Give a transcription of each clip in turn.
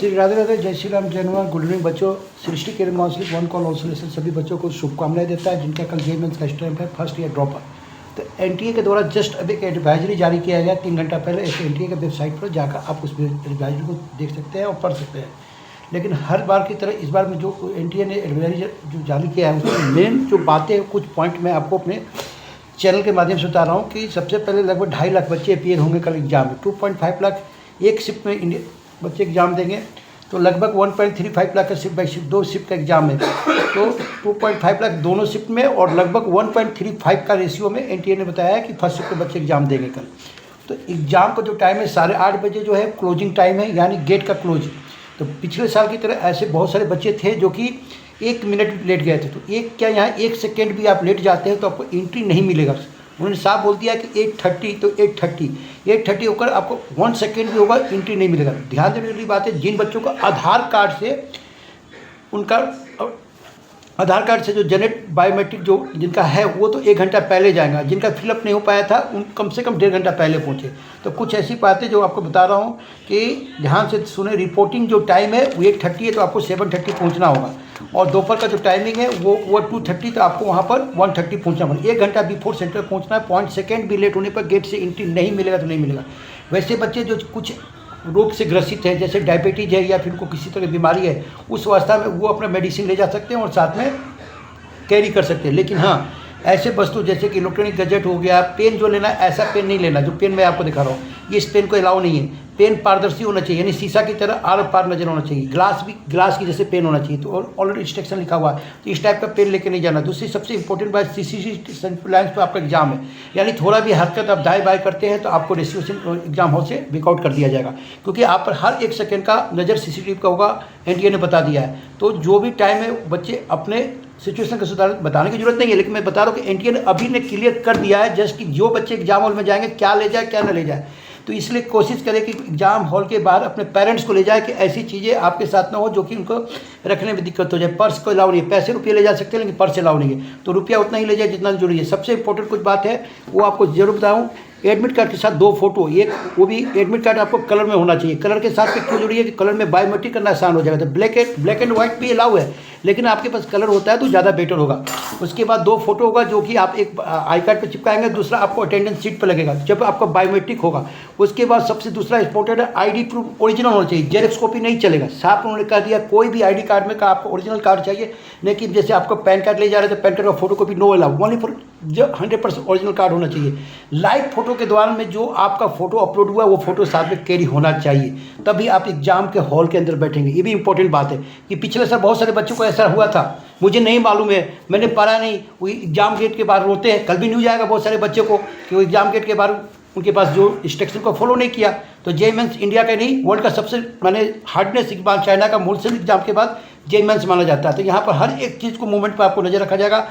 श्री राधे राधे, जय श्री राम, जय Hanuman. Good evening बच्चों। सृष्टि केयर काउंसलिंग वन कॉल ऑल्सोलेशन सभी बच्चों को शुभकामनाएं देता है जिनका कल जेईई मेंस का स्टैम्प है फर्स्ट ईयर ड्रॉपर। तो एनटीए के द्वारा जस्ट अभी एक एडवाइजरी जारी किया गया 3 घंटा पहले। इस एनटीए के वेबसाइट पर जाकर आप उस एडवाइजरी को देख सकते हैं और पढ़ सकते हैं। लेकिन हर बार की तरह इस बार में जो एनटीए ने एडवाइजरी जो जारी किया है उसमें मेन जो बातें कुछ पॉइंट मैं आपको अपने चैनल के माध्यम से बता रहा हूँ कि सबसे पहले लगभग 2.5 लाख बच्चे अपीयर होंगे कल एग्जाम में। 2.5 लाख एक शिफ्ट में इंडिया बच्चे एग्जाम देंगे, तो लगभग 1.35 लाख का शिफ्ट बाई शिफ्ट 2 शिफ्ट का एग्जाम है। तो 2.5 लाख दोनों शिफ्ट में और लगभग 1.35 का रेशियो में एनटीए ने बताया है कि फर्स्ट शिफ्ट के बच्चे एग्जाम देंगे कल। तो एग्ज़ाम का जो टाइम है 8:30 बजे जो है क्लोजिंग टाइम है, यानी गेट का क्लोज। तो पिछले साल की तरह ऐसे बहुत सारे बच्चे थे जो कि 1 मिनट लेट गए थे। तो एक क्या यहाँ 1 सेकेंड भी आप लेट जाते हैं तो आपको एंट्री नहीं मिलेगा। उन्होंने साफ बोल दिया कि 8:30 तो 8:30 होकर आपको 1 सेकेंड भी होगा एंट्री नहीं मिलेगा। ध्यान देने वाली बात है, जिन बच्चों का आधार कार्ड से जो जनरेट बायोमेट्रिक जो जिनका है वो तो 1 घंटा पहले जाएगा। जिनका फिलअप नहीं हो पाया था उन कम से कम 1.5 घंटा पहले पहुँचे। तो कुछ ऐसी बातें जो आपको बता रहा हूँ कि ध्यान से सुने। रिपोर्टिंग जो टाइम है वो 8:30 है तो आपको 7:30 पहुँचना होगा। और दोपहर का जो टाइमिंग है वो 2:30 तो आपको वहाँ पर 1:30 पहुँचना पड़ेगा। 1 घंटा बिफोर सेंटर पहुँचना है। 0.1 सेकेंड भी लेट होने पर गेट से एंट्री नहीं मिलेगा तो नहीं मिलेगा। वैसे बच्चे जो कुछ रोग से ग्रसित है, जैसे डायबिटीज है या फिर उनको किसी तरह की बीमारी है, उस अवस्था में वो अपना मेडिसिन ले जा सकते हैं और साथ में कैरी कर सकते हैं। लेकिन हाँ, ऐसे वस्तु जैसे कि इलेक्ट्रॉनिक गैजेट हो गया, पेन जो लेना ऐसा पेन नहीं लेना जो पेन मैं आपको दिखा रहा हूँ, ये इस पेन को अलाउ नहीं है। पेन पारदर्शी होना चाहिए, यानी शीशा की तरह आर पार नजर होना चाहिए। ग्लास की जैसे पेन होना चाहिए। तो ऑलरेडी इंस्ट्रक्शन लिखा हुआ है, तो इस टाइप का पेन लेके नहीं जाना। दूसरी सबसे इंपॉर्टेंट बात, सीसीसी लाइन पर आपका एग्जाम है, यानी थोड़ा भी हरकत आप दाएं बाएं करते हैं तो आपको रेजिस्ट्रेशन एग्जाम हॉल से विकआउट कर दिया जाएगा, क्योंकि आप पर हर 1 सेकेंड का नज़र सीसीटीवी का होगा। एनटीए ने बता दिया है। तो जो भी टाइम है बच्चे अपने सिचुएशन का सुधार बताने की जरूरत नहीं है, लेकिन मैं बता रहा हूँ कि एनटीए ने अभी ने क्लियर कर दिया है जस्ट कि जो बच्चे एग्जाम हॉल में जाएंगे क्या ले जाए क्या न ले जाए। तो इसलिए कोशिश करें कि एग्जाम हॉल के बाहर अपने पेरेंट्स को ले जाए कि ऐसी चीज़ें आपके साथ ना हो जो कि उनको रखने में दिक्कत हो जाए। पर्स को अलाउ नहीं है, पैसे रुपये ले जा सकते हैं लेकिन पर्स अलाउ नहीं है। तो रुपया उतना ही ले जाए जितना जरूरी है। सबसे इंपॉर्टेंट कुछ बात है वो आपको जरूर बताऊँ, एडमिट कार्ड के साथ 2 फोटो, एक वो भी एडमिट कार्ड आपको कलर में होना चाहिए। कलर के साथ क्यों जरूरी है कि कलर में बायोमेट्रिक करना आसान हो जाएगा। तो ब्लैक एंड व्हाइट भी अलाउ है, लेकिन आपके पास कलर होता है तो ज़्यादा बेटर होगा। उसके बाद 2 फोटो होगा जो कि आप एक आई कार्ड पर चिपकाएंगे, दूसरा आपको अटेंडेंस सीट पर लगेगा जब आपका बायोमेट्रिक होगा। उसके बाद सबसे दूसरा इंपॉर्टेंट है आईडी प्रूफ ओरिजिनल होना चाहिए, जेरॉक्स कॉपी नहीं चलेगा। साफ उन्होंने कह दिया कोई भी आईडी कार्ड में का आपको ओरिजिनल कार्ड चाहिए, लेकिन जैसे आपको पैन कार्ड ले जा रहे थे पैन कार्ड का photo copy no allow, only for जो 100% ओरिजिनल कार्ड होना चाहिए। लाइव फोटो के दौरान में जो आपका फोटो अपलोड हुआ वो फोटो साथ में कैरी होना चाहिए, तभी आप एग्जाम के हॉल के अंदर बैठेंगे। ये भी इंपॉर्टेंट बात है कि पिछले साल बहुत सारे बच्चों को ऐसा हुआ था, मुझे नहीं मालूम है, मैंने पढ़ा नहीं, वो एग्जाम गेट के बाहर रोते हैं। कल भी न्यूज आएगा बहुत सारे बच्चों को कि वो एग्जाम गेट के बाहर उनके पास जो इंस्ट्रक्शन को फॉलो नहीं किया। तो जेईई मेंस इंडिया का नहीं वर्ल्ड का सबसे हार्डनेस एग्जाम, चाइना का मूलचंद एग्जाम के बाद जेईई मेंस माना जाता है। तो यहाँ पर हर एक चीज़ को मूवमेंट पर आपको नजर रखा जाएगा।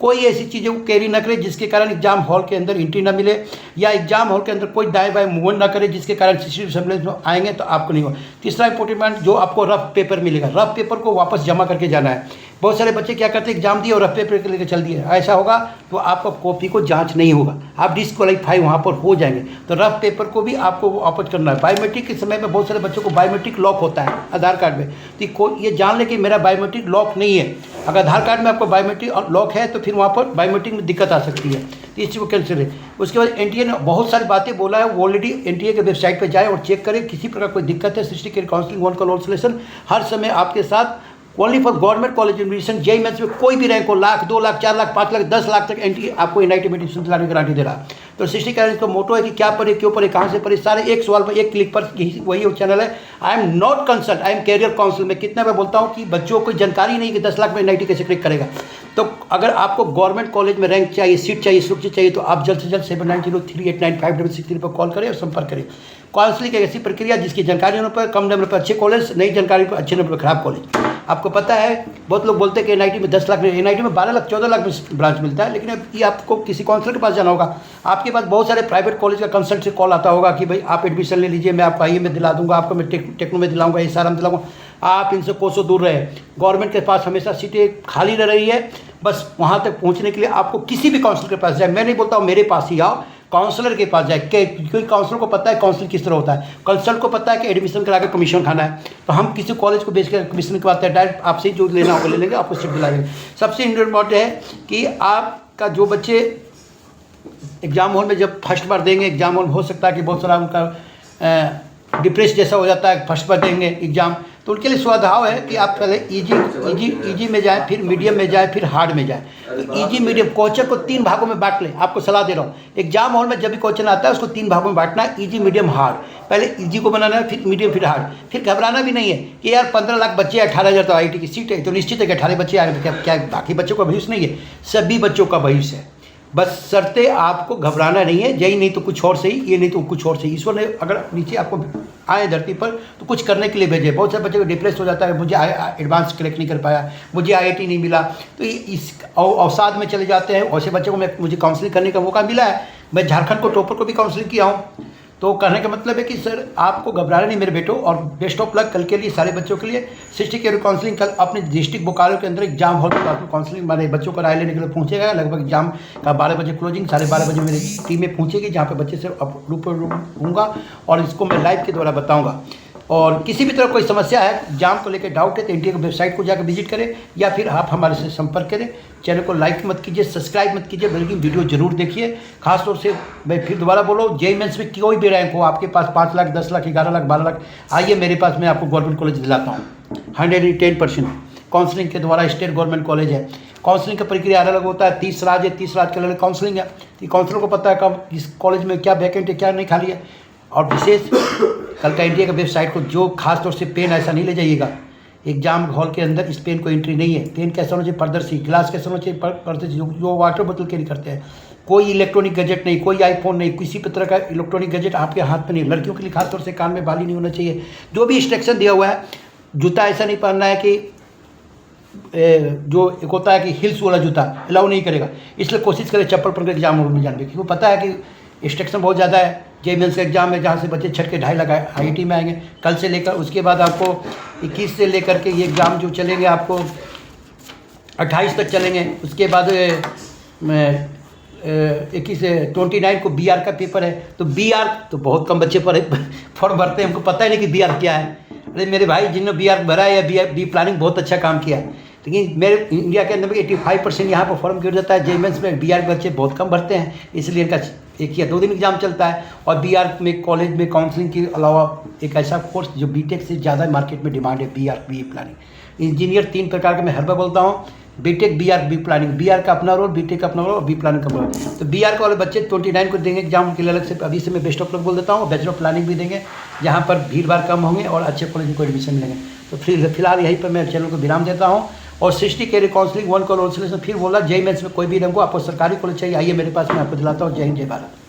कोई ऐसी चीज़ें वो कैरी ना करे जिसके कारण एग्जाम हॉल के अंदर एंट्री ना मिले, या एग्जाम हॉल के अंदर कोई दाएं बाएं मूवमेंट ना करे जिसके कारण सीसीटीवी सर्विलेंस में आएंगे तो आपको नहीं होगा। तीसरा इंपॉर्टेंट पॉइंट, जो आपको रफ पेपर मिलेगा, रफ पेपर को वापस जमा करके जाना है। बहुत सारे बच्चे क्या करते हैं, एग्जाम दिए और रफ पेपर लेकर चल दिए। ऐसा होगा तो आपका कॉपी को जांच नहीं होगा, आप डिस्क्वालीफाई वहाँ पर हो जाएंगे। तो रफ पेपर को भी आपको वापस करना है। बायोमेट्रिक के समय में बहुत सारे बच्चों को बायोमेट्रिक लॉक होता है आधार कार्ड में, तो ये जान ले कि मेरा बायोमेट्रिक लॉक नहीं है। अगर आधार कार्ड में आपको बायोमेट्रिक लॉक है तो फिर वहाँ पर बायोमेट्रिक में दिक्कत आ सकती है, तो इस चीज़ को कैंसिल है। उसके बाद एनटीए ने बहुत सारी बातें बोला है, वो ऑलरेडी एनटीए के वेबसाइट पर जाए और चेक करें। किसी प्रकार कोई दिक्कत है, Srishti care counselling one call all solution हर समय आपके साथ, only for government college admission. JEE mains में कोई भी रैंक हो, 1 लाख 2 लाख 4 लाख 5 लाख 10 लाख तक एनटीए आपको एनआईटी में एडमिशन दिलाने की गारंटी दे रहा है। तो सृष्टि केयर का मोटो है कि क्या पढ़े, क्यों पढ़े, कहाँ से पढ़े, सारे एक सवाल पर एक क्लिक पर, वही चैनल है। I am not consult, I am career council. मैं कितना मैं बोलता हूँ कि बच्चों को जानकारी नहीं कि 10 लाख में एनआईटी कैसे क्लिक करेगा। तो अगर आपको गवर्नमेंट कॉलेज में रैंक चाहिए, सीट चाहिए, सुरक्षित चाहिए, तो आप जल्द से जल्द 7903895663 पर कॉल करें और संपर्क करें। काउंसलिंग एक ऐसी प्रक्रिया जिसकी जानकारी होने पर कम नंबर पर अच्छे कॉलेज, नई जानकारी पर अच्छे नंबर पर खराब कॉलेज। आपको पता है बहुत लोग बोलते हैं कि एनआईटी में 10 लाख, एनआईटी में 12 लाख 14 लाख में ब्रांच मिलता है, लेकिन अब ये आपको किसी काउंसलर के पास जाना होगा। आपके पास बहुत सारे प्राइवेट कॉलेज का कंसल्ट से कॉल आता होगा कि भाई आप एडमिशन ले लीजिए, मैं आपको आईए में दिला दूंगा, आपको मैं टेक्नो में दिलाऊंगा, एसआर में दिलाऊंगा। आप इनसे कोसों दूर रहे। गवर्नमेंट के पास हमेशा सीटें खाली रह रही है, बस वहाँ तक पहुँचने के लिए आपको किसी भी काउंसलर के पास जाए। मैं नहीं बोलता हूँ मेरे पास ही आओ, काउंसलर के पास जाए, क्योंकि काउंसलर को पता है काउंसलिंग किस तरह होता है, कंसल्ट को पता है कि एडमिशन करा के कमीशन खाना है। तो हम किसी कॉलेज को बेच कर कमीशन करवाते हैं, डायरेक्ट आपसे जो लेना होगा ले लेंगे, आपको सीट दिला देंगे। सबसे इम्पोर्टेंट है कि आपका जो बच्चे एग्ज़ाम हॉल में जब फर्स्ट बार देंगे, एग्ज़ाम हॉल में हो सकता है कि बहुत सारा उनका डिप्रेस जैसा हो जाता है, फर्स्ट बार देंगे एग्ज़ाम, तो उनके लिए स्वभाव है कि आप पहले इजी में जाएं, फिर मीडियम में जाएं, फिर हार्ड में जाएं। तो इजी मीडियम क्वेश्चन को 3 भागों में बांट लें, आपको सलाह दे रहा हूँ। एग्जाम हॉल में जब भी क्वेश्चन आता है उसको 3 भागों में बांटना है, इजी मीडियम हार्ड। पहले इजी को बनाना है, फिर मीडियम, फिर हार्ड। फिर घबराना भी नहीं है कि यार 15 लाख बच्चे, 18,000 तो IIT की सीट है, तो निश्चित है कि 18 बच्चे आएंगे, क्या बाकी बच्चों का भविष्य नहीं है? सभी बच्चों का भविष्य है, बस शर्ते आपको घबराना नहीं है। यही नहीं तो कुछ और सही, ये नहीं तो कुछ और सही। ईश्वर ने अगर नीचे आपको आए धरती पर तो कुछ करने के लिए भेजे। बहुत सारे बच्चे को डिप्रेस हो जाता है, मुझे एडवांस क्लिक नहीं कर पाया, मुझे IIT नहीं मिला, तो इस अवसाद में चले जाते हैं। ऐसे बच्चों को मुझे काउंसलिंग करने का मौका मिला है। मैं झारखंड को टॉपर को भी काउंसलिंग किया हूँ। तो कहने का मतलब है कि सर आपको घबराना नहीं मेरे बेटों, और बेस्ट ऑफ लक कल के लिए, सारे बच्चों के लिए। 60 के काउंसलिंग कल अपने डिस्ट्रिक्ट बोकारो के अंदर एग्जाम हॉल में काउंसलिंग हमारे बच्चों को राय लेने के लिए पहुंचेगा। लगभग एग्जाम का 12 बजे क्लोजिंग, 12:30 बजे मेरी टीम में पहुंचेगी, जहाँ पे बच्चे से रूप होऊंगा और इसको मैं लाइव के द्वारा बताऊँगा। और किसी भी तरह कोई समस्या है, एग्जाम को लेकर डाउट है, तो NTA की वेबसाइट को जाकर विजिट करें, या फिर आप हमारे से संपर्क करें। चैनल को लाइक मत कीजिए, सब्सक्राइब मत कीजिए, बल्कि वीडियो जरूर देखिए। खासतौर से मैं फिर दोबारा बोलो, JEE मेंस में कोई भी रैंक हो, आपके पास 5 लाख, 10 लाख, 11 लाख, 12 लाख, आइए मेरे पास, मैं आपको गवर्नमेंट कॉलेज दिलाता हूँ। 110% काउंसलिंग के द्वारा स्टेट गवर्नमेंट कॉलेज है। काउंसलिंग का प्रक्रिया अलग अलग होता है, 30 राज्य, 30 राज्य के अलग काउंसलिंग है। काउंसलर को पता है कब किस कॉलेज में क्या वैकेंट है, क्या नहीं खाली है। और विशेष कल का NTA का वेबसाइट को जो खास तौर से पेन ऐसा नहीं ले जाइएगा, एग्जाम हॉल के अंदर इस पेन को एंट्री नहीं है। पेन कैसा होना चाहिए? पारदर्शी। ग्लास कैसा होना चाहिए? पारदर्शी। जो वाटर बोतल कैरी करते हैं, कोई इलेक्ट्रॉनिक गैजेट नहीं, कोई आईफोन नहीं, किसी भी तरह का इलेक्ट्रॉनिक गैजेट आपके हाथ में नहीं। लड़कियों के लिए खासतौर से कान में बाली नहीं होना चाहिए। जो भी इंस्ट्रक्शन दिया हुआ है, जूता ऐसा नहीं पहनना है कि जो एक होता है कि हिल्स वाला जूता अलाउ नहीं करेगा, इसलिए कोशिश करें चप्पल पहन कर एग्जाम हॉल में जाने की, क्योंकि पता है कि इंस्ट्रक्शन बहुत ज़्यादा है। JEE मेंस का एग्जाम है, जहाँ से बच्चे छट के 2.5 लाख IIT में आएंगे कल से लेकर। उसके बाद आपको 21 से लेकर के ये एग्ज़ाम जो चलेंगे आपको 28 तक चलेंगे। उसके बाद 21 से 29 को BR का पेपर है। तो BR तो बहुत कम बच्चे पर फॉर्म भरते हैं, हमको पता ही नहीं कि BR क्या है। अरे मेरे भाई, जिन्होंने BR भरा है या बी प्लानिंग बहुत अच्छा काम किया है, लेकिन मेरे इंडिया के अंदर में 85% यहाँ पर फॉर्म गिर जाता है। JEE मेंस में BR के बच्चे बहुत कम भरते हैं, इसलिए इनका 1 या 2 दिन एग्जाम चलता है। और BR में कॉलेज में काउंसलिंग के अलावा एक ऐसा कोर्स जो BTech से ज़्यादा मार्केट में डिमांड है, BR BE प्लानिंग। इंजीनियर 3 प्रकार के मैं हर बार बोलता हूँ, BTech BR BE planning. BR का अपना रोल, BTech का अपना रोल और BE प्लानिंग का अपना रोल। तो BR के वाले बच्चे 29 को देंगे एग्जाम के लिए अलग से। अभी से मैं बेस्ट ऑफ लक बोल देता हूँ। बैचलर ऑफ प्लानिंग भी देंगे, जहाँ पर भीड़ भाड़ कम होंगे और अच्छे कॉलेज में एडमिशन मिलेंगे। तो फिलहाल यहीं पर मैं चैनल को विराम देता हूँ। और 60 के काउंसलिंग 1 कॉल फिर बोला, JEE मेंस में कोई भी रंग हो, आपको सरकारी कॉलेज चाहिए, आइए मेरे पास, मैं आपको दिलाता हूँ। जय हिंद, जय भारत।